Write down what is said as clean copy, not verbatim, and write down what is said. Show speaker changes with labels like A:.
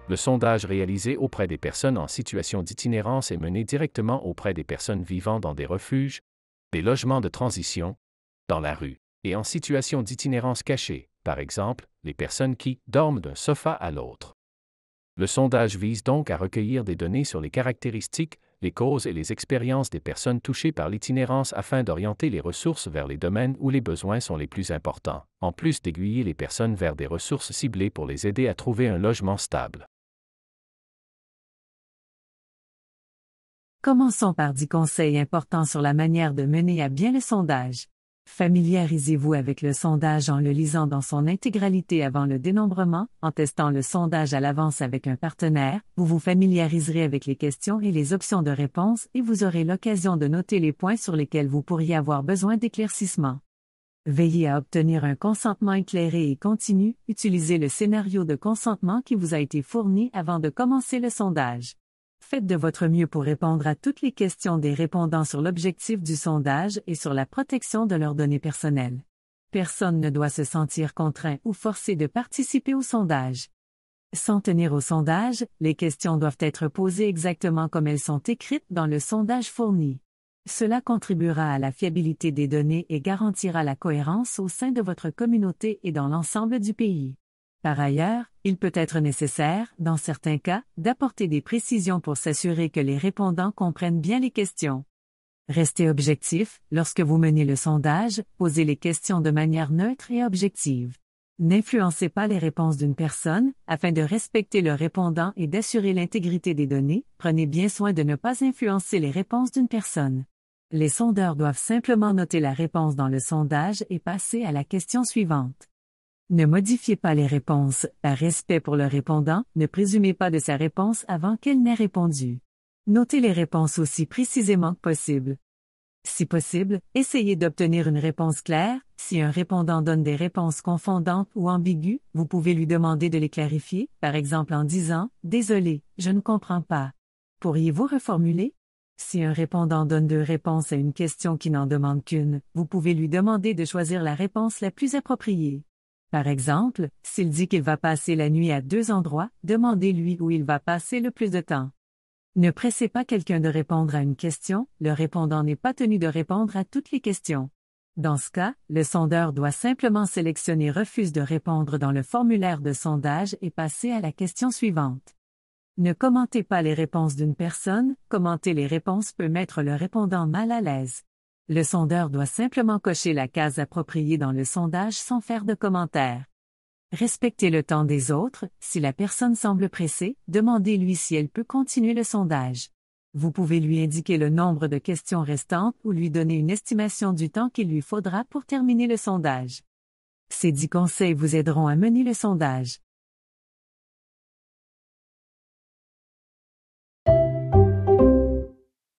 A: Le sondage réalisé auprès des personnes en situation d'itinérance est mené directement auprès des personnes vivant dans des refuges, des logements de transition, dans la rue, et en situation d'itinérance cachée, par exemple, les personnes qui dorment d'un sofa à l'autre. Le sondage vise donc à recueillir des données sur les caractéristiques, les causes et les expériences des personnes touchées par l'itinérance afin d'orienter les ressources vers les domaines où les besoins sont les plus importants, en plus d'aiguiller les personnes vers des ressources ciblées pour les aider à trouver un logement stable.
B: Commençons par 10 conseils importants sur la manière de mener à bien le sondage. Familiarisez-vous avec le sondage en le lisant dans son intégralité avant le dénombrement, en testant le sondage à l'avance avec un partenaire, vous vous familiariserez avec les questions et les options de réponse et vous aurez l'occasion de noter les points sur lesquels vous pourriez avoir besoin d'éclaircissement. Veillez à obtenir un consentement éclairé et continu, utilisez le scénario de consentement qui vous a été fourni avant de commencer le sondage. Faites de votre mieux pour répondre à toutes les questions des répondants sur l'objectif du sondage et sur la protection de leurs données personnelles. Personne ne doit se sentir contraint ou forcé de participer au sondage. S'en tenir au sondage, les questions doivent être posées exactement comme elles sont écrites dans le sondage fourni. Cela contribuera à la fiabilité des données et garantira la cohérence au sein de votre communauté et dans l'ensemble du pays. Par ailleurs, il peut être nécessaire, dans certains cas, d'apporter des précisions pour s'assurer que les répondants comprennent bien les questions. Restez objectif, lorsque vous menez le sondage, posez les questions de manière neutre et objective. N'influencez pas les réponses d'une personne, afin de respecter le répondant et d'assurer l'intégrité des données, prenez bien soin de ne pas influencer les réponses d'une personne. Les sondeurs doivent simplement noter la réponse dans le sondage et passer à la question suivante. Ne modifiez pas les réponses, par respect pour le répondant, ne présumez pas de sa réponse avant qu'elle n'ait répondu. Notez les réponses aussi précisément que possible. Si possible, essayez d'obtenir une réponse claire. Si un répondant donne des réponses confondantes ou ambiguës, vous pouvez lui demander de les clarifier, par exemple en disant « Désolé, je ne comprends pas. Pourriez-vous reformuler ?» Si un répondant donne 2 réponses à une question qui n'en demande qu'une, vous pouvez lui demander de choisir la réponse la plus appropriée. Par exemple, s'il dit qu'il va passer la nuit à 2 endroits, demandez-lui où il va passer le plus de temps. Ne pressez pas quelqu'un de répondre à une question, le répondant n'est pas tenu de répondre à toutes les questions. Dans ce cas, le sondeur doit simplement sélectionner « Refuse de répondre » dans le formulaire de sondage et passer à la question suivante. Ne commentez pas les réponses d'une personne, commenter les réponses peut mettre le répondant mal à l'aise. Le sondeur doit simplement cocher la case appropriée dans le sondage sans faire de commentaires. Respectez le temps des autres, si la personne semble pressée, demandez-lui si elle peut continuer le sondage. Vous pouvez lui indiquer le nombre de questions restantes ou lui donner une estimation du temps qu'il lui faudra pour terminer le sondage. Ces 10 conseils vous aideront à mener le sondage.